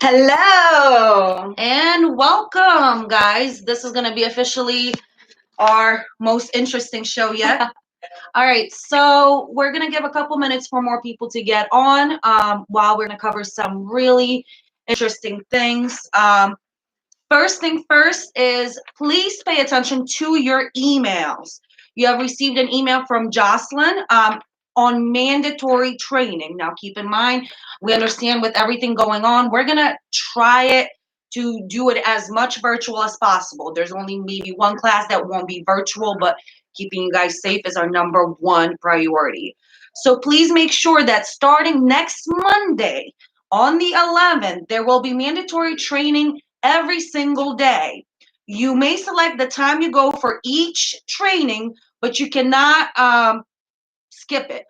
Hello. And welcome, guys. This is going to be officially our most interesting show yet. All right, so we're going to give a couple minutes for more people to get on while we're going to cover some really interesting things. First thing first is please pay attention to your emails. You have received an email from Jocelyn on mandatory training. Now, keep in mind, we understand with everything going on, we're going to try it to do it as much virtual as possible. There's only maybe one class that won't be virtual, but keeping you guys safe is our number one priority. So please make sure that starting next Monday on the 11th, there will be mandatory training every single day. You may select the time you go for each training, but you cannot skip it.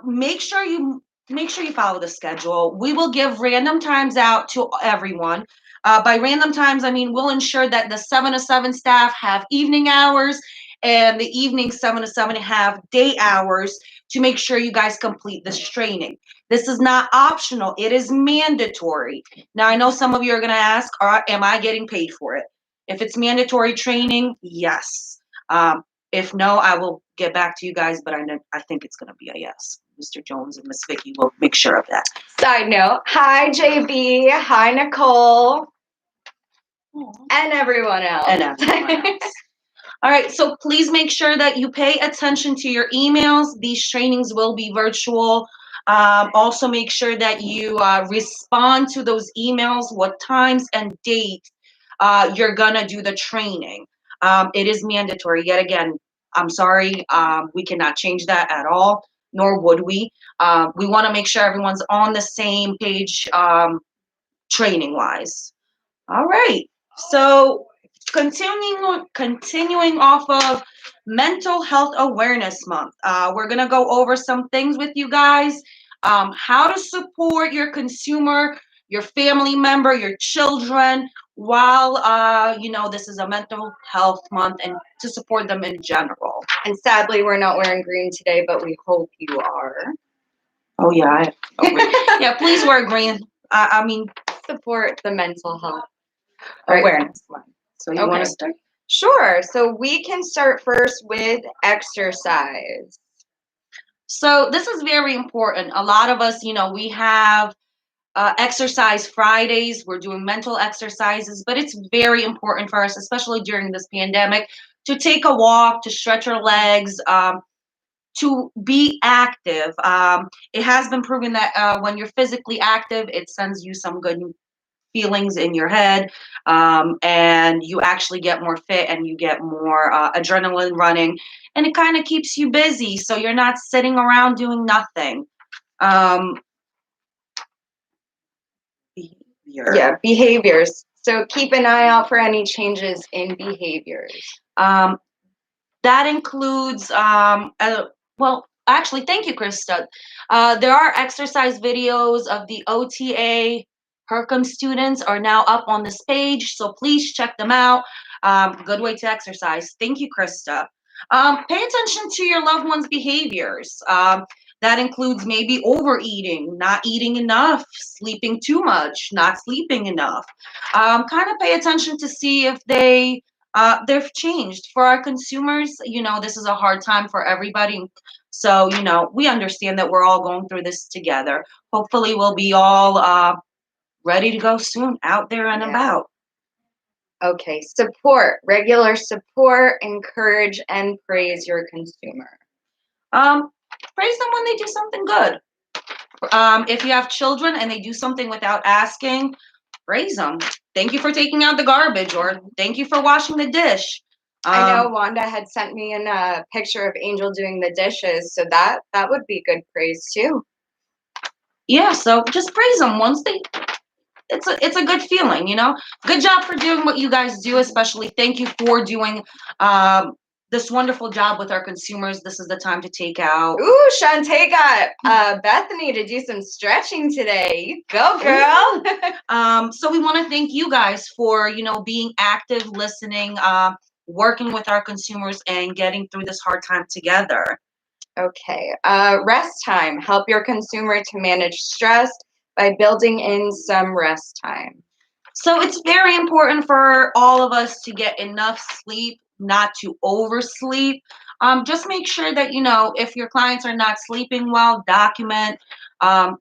Make sure you follow the schedule. We will give random times out to everyone. By random times, I mean we'll ensure that the 7 to 7 staff have evening hours and the evening 7 to 7 have day hours to make sure you guys complete this training. This is not optional. It is mandatory. Now, I know some of you are going to ask, am I getting paid for it? If it's mandatory training, yes. If no, I will get back to you guys, but I think it's going to be a yes. Mr. Jones and Miss Vicky will make sure of that. Side note, hi JB, hi Nicole, and everyone else. All right, so please make sure that you pay attention to your emails. These trainings will be virtual. Also, make sure that you respond to those emails, what times and dates you're going to do the training. It is mandatory. Yet again, I'm sorry, we cannot change that at all, nor would we. We want to make sure everyone's on the same page training-wise. All right, so continuing off of Mental Health Awareness Month, we're going to go over some things with you guys, how to support your consumer, your family member, your children, while this is a mental health month, and to support them in general. And sadly, we're not wearing green today, but we hope you are. Oh yeah, yeah. Please wear green. I mean, support the mental health awareness month. So you want to start? Sure. So we can start first with exercise. So this is very important. A lot of us, we have exercise Fridays. We're doing mental exercises, but it's very important for us, especially during this pandemic, to take a walk, to stretch our legs, to be active. It has been proven that when you're physically active, it sends you some good feelings in your head, and you actually get more fit and you get more adrenaline running, and it kind of keeps you busy, so you're not sitting around doing nothing. Behaviors. So keep an eye out for any changes in behaviors. That includes, actually, thank you, Krista. There are exercise videos of the OTA Hercom students are now up on this page, so please check them out. Good way to exercise. Thank you, Krista. Pay attention to your loved one's behaviors. That includes maybe overeating, not eating enough, sleeping too much, not sleeping enough. Kind of pay attention to see if they've changed. For our consumers, this is a hard time for everybody. So, we understand that we're all going through this together. Hopefully we'll be all ready to go soon, out there and about. Okay, support, regular support, encourage and praise your consumer. Praise them when they do something good. If you have children and they do something without asking, praise them. Thank you for taking out the garbage, or thank you for washing the dish. I know Wanda had sent me a picture of Angel doing the dishes, so that would be good praise too. Yeah, so just praise them once it's a good feeling, Good job for doing what you guys do, especially thank you for doing this wonderful job with our consumers. This is the time to take out. Ooh, Shantae got Bethany to do some stretching today. Go, girl. So we want to thank you guys for, being active, listening, working with our consumers, and getting through this hard time together. Okay. Rest time. Help your consumer to manage stress, by building in some rest time. So it's very important for all of us to get enough sleep, not to oversleep. Just make sure that, if your clients are not sleeping well, document,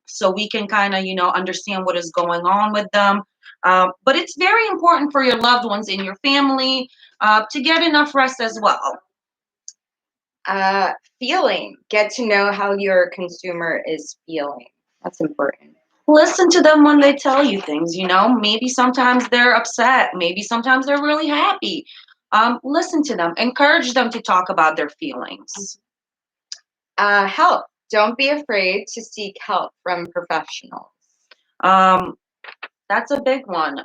so we can kind of, understand what is going on with them. But it's very important for your loved ones in your family to get enough rest as well. Uh, Feeling. Get to know how your consumer is feeling. That's important. Listen to them when they tell you things, maybe sometimes they're upset, maybe sometimes they're really happy. Listen to them, encourage them to talk about their feelings. Help. Don't be afraid to seek help from professionals. um, that's a big one.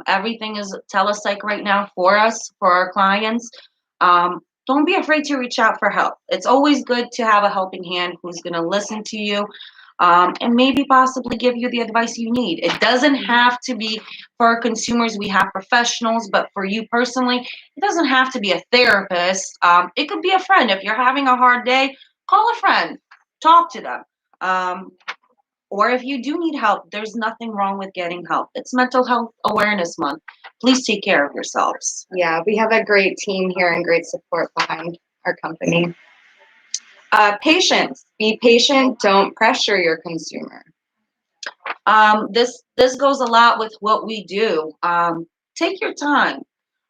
Everything is telepsych right now for us, for our clients. Don't be afraid to reach out for help. It's always good to have a helping hand who's going to listen to you, and maybe possibly give you the advice you need. It doesn't have to be for our consumers. We have professionals, but for you personally, it doesn't have to be a therapist. It could be a friend. If you're having a hard day, call a friend, talk to them. Or if you do need help, there's nothing wrong with getting help. It's Mental Health Awareness Month. Please take care of yourselves. Yeah, we have a great team here and great support behind our company. Patience. Be patient. Don't pressure your consumer. This goes a lot with what we do. Take your time.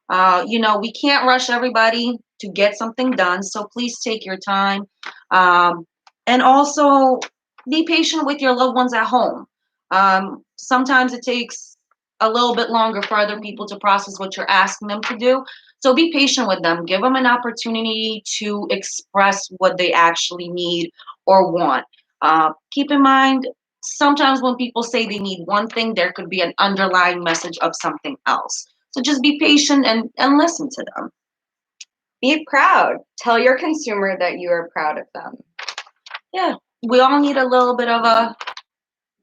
We can't rush everybody to get something done, so please take your time. And also be patient with your loved ones at home. Sometimes it takes a little bit longer for other people to process what you're asking them to do. So be patient with them. Give them an opportunity to express what they actually need or want. Keep in mind, sometimes when people say they need one thing, there could be an underlying message of something else. So just be patient and listen to them. Be proud. Tell your consumer that you are proud of them. Yeah, we all need a little bit of a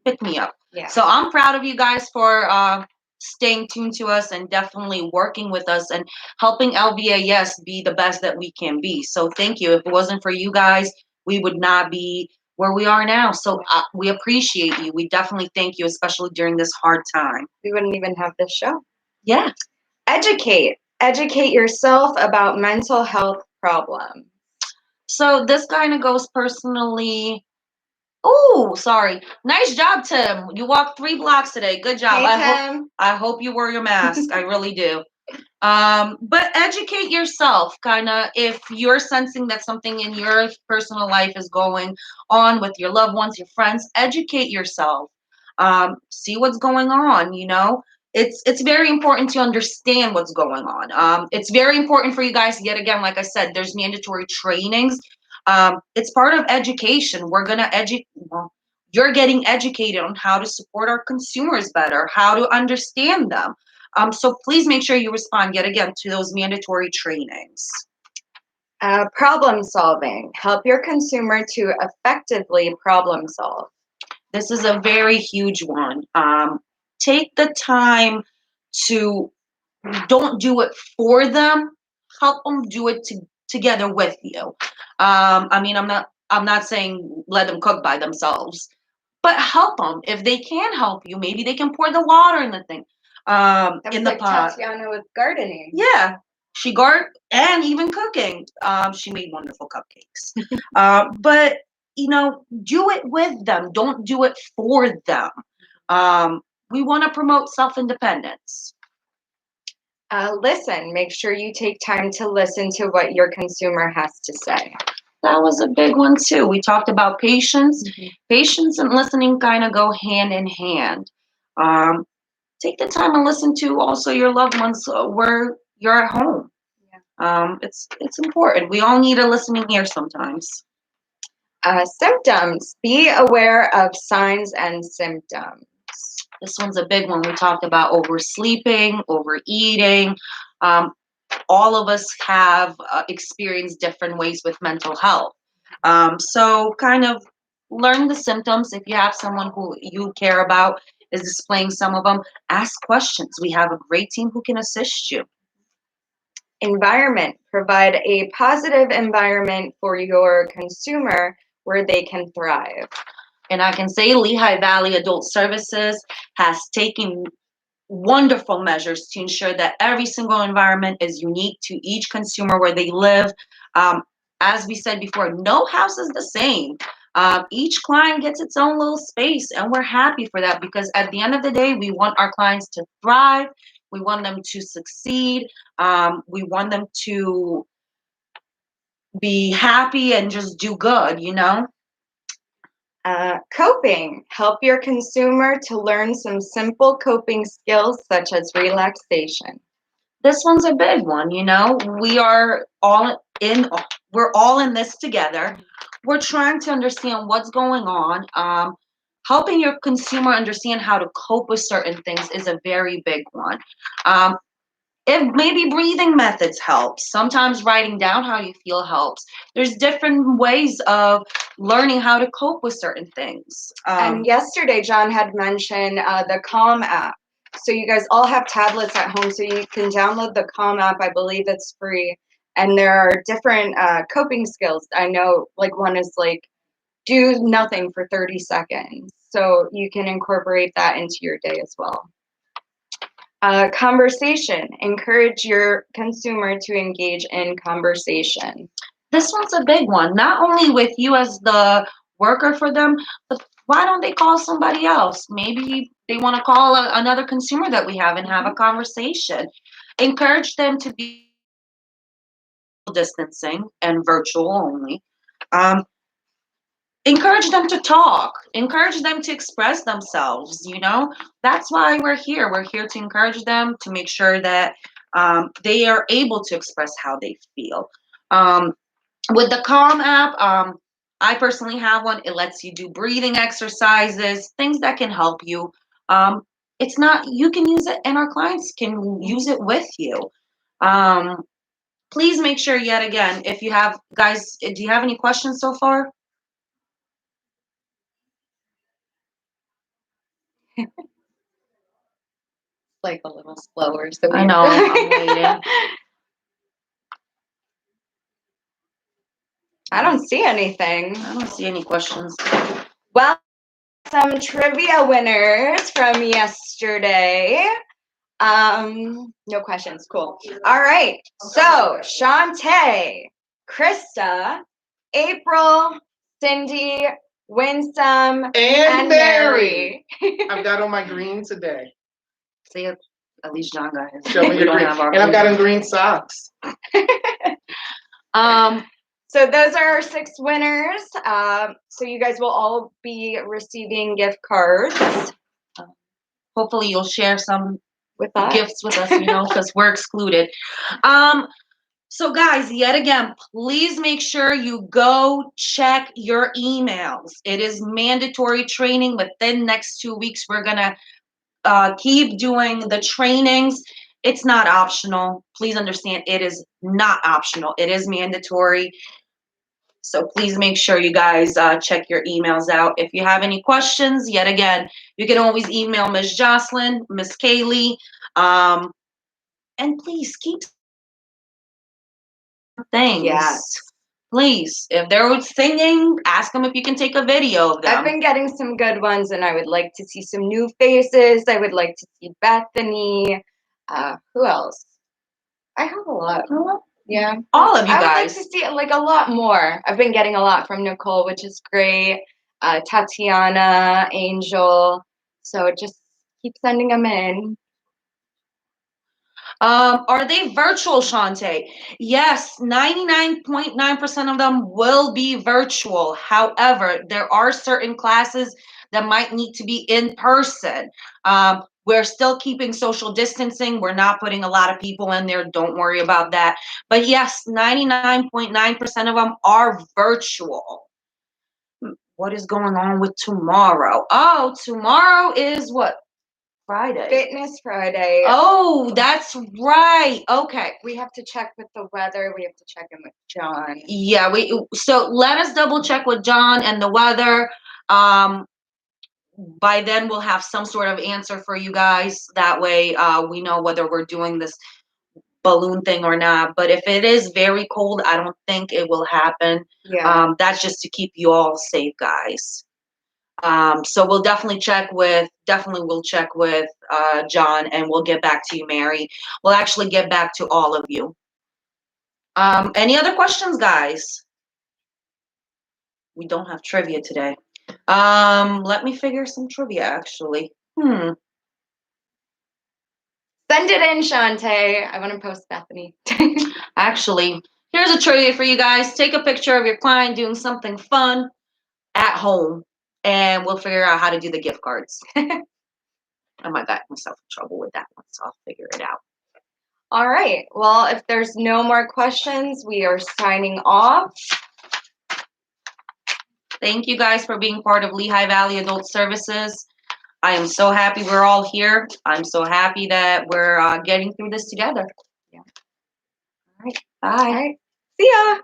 pick me up. Yeah. So I'm proud of you guys for staying tuned to us and definitely working with us and helping LVAS be the best that we can be. So thank you. If it wasn't for you guys, we would not be where we are now. So we appreciate you. We definitely thank you, especially during this hard time. We wouldn't even have this show. Yeah. Educate. Educate yourself about mental health problems. So this kind of goes personally. Oh, sorry. Nice job, Tim. You walked 3 blocks today. Good job. Hey, Tim. I hope you wore your mask. I really do. But educate yourself, kind of, if you're sensing that something in your personal life is going on with your loved ones, your friends, educate yourself. See what's going on, It's very important to understand what's going on. It's very important for you guys, yet again, like I said, there's mandatory trainings. It's part of education. We're going to educate. Well, you're getting educated on how to support our consumers better, how to understand them. So please make sure you respond yet again to those mandatory trainings. Problem solving. Help your consumer to effectively problem solve. This is a very huge one. Take the time to don't do it for them. Help them do it together with you. I'm not saying let them cook by themselves, but help them if they can help you. Maybe they can pour the water in the thing. In the like pot. Tatiana with gardening. Yeah, she and even cooking. She made wonderful cupcakes. But do it with them. Don't do it for them. We want to promote self-independence. Listen. Make sure you take time to listen to what your consumer has to say. That was a big one too. We talked about patience. Mm-hmm. Patience and listening kind of go hand in hand. Take the time and listen to also your loved ones where you're at home. It's important. We all need a listening ear sometimes. Symptoms. Be aware of signs and symptoms. This one's a big one. We talked about oversleeping, overeating. All of us have experienced different ways with mental health. So kind of learn the symptoms. If you have someone who you care about is displaying some of them, ask questions. We have a great team who can assist you. Environment. Provide a positive environment for your consumer where they can thrive. And I can say Lehigh Valley Adult Services has taken wonderful measures to ensure that every single environment is unique to each consumer where they live. Um, as we said before, no house is the same. Each client gets its own little space, and we're happy for that because at the end of the day, we want our clients to thrive. We want them to succeed. We want them to be happy and just do good, you know? Coping. Help your consumer to learn some simple coping skills such as relaxation. This one's a big one, you know. We're all in this together. We're trying to understand what's going on. Helping your consumer understand how to cope with certain things is a very big one. Um, if maybe breathing methods help. Sometimes writing down how you feel helps. There's different ways of learning how to cope with certain things. And yesterday, John had mentioned the Calm app. So you guys all have tablets at home, so you can download the Calm app. I believe it's free. And there are different coping skills. I know, like, one is like, do nothing for 30 seconds. So you can incorporate that into your day as well. Conversation. Encourage your consumer to engage in conversation. This one's a big one, not only with you as the worker for them, but why don't they call somebody else? Maybe they want to call another consumer that we have and have a conversation. Encourage them to be distancing and virtual only. Um, encourage them to talk, encourage them to express themselves, you know. That's why we're here to encourage them, to make sure that they are able to express how they feel. With the Calm app, I personally have one. It lets you do breathing exercises, things that can help you. It's not, you can use it and our clients can use it with you. um, Please make sure, yet again, if you have, guys, do you have any questions so far? Like a little slower. So I know, I'm waiting. I don't see anything. I don't see any questions. Well, some trivia winners from yesterday. No questions. Cool. All right. So Shantae, Krista, April, Cindy, Winsome, and Mary. I've got on my green today. See, at least John got his. Show me We your don't green. have our And I've got green. on green socks. So those are our 6 winners. So you guys will all be receiving gift cards. Hopefully you'll share some With us. gifts with us, you know, because we're excluded. So guys, yet again, please make sure you go check your emails. It is mandatory training. Within next 2 weeks, we're gonna keep doing the trainings. It's not optional. Please understand, it is not optional. It is mandatory. So please make sure you guys check your emails out. If you have any questions, yet again, you can always email Ms. Jocelyn, Ms. Kaylee, and please keep things. Yes. Please, if they're singing, ask them if you can take a video of them. I've been getting some good ones, and I would like to see some new faces. I would like to see Bethany. Who else? I have a lot. Yeah. All of you I would like guys. to see like a lot more. I've been getting a lot from Nicole, which is great. Tatiana, Angel. So just keep sending them in. Are they virtual, Shantae? Yes, 99.9% of them will be virtual. However, there are certain classes that might need to be in person. We're still keeping social distancing. We're not putting a lot of people in there. Don't worry about that. But yes, 99.9% of them are virtual. What is going on with tomorrow? Oh, tomorrow is what? Friday. Fitness Friday. Oh, that's right. Okay. We have to check with the weather. We have to check in with John. Yeah, so let us double check with John and the weather. By then we'll have some sort of answer for you guys. That way we know whether we're doing this balloon thing or not. But if it is very cold, I don't think it will happen. Yeah. That's just to keep you all safe, guys. So we'll definitely we'll check with John, and we'll get back to you, Mary. We'll actually get back to all of you. Any other questions, guys? We don't have trivia today. Let me figure some trivia actually. Send it in, Shantae. I want to post Bethany. Actually, here's a trivia for you guys. Take a picture of your client doing something fun at home, and we'll figure out how to do the gift cards. I might get myself in trouble with that one, so I'll figure it out. All right. Well, if there's no more questions, we are signing off. Thank you guys for being part of Lehigh Valley Adult Services. I am so happy we're all here. I'm so happy that we're getting through this together. Yeah. All right. Bye. All right. See ya.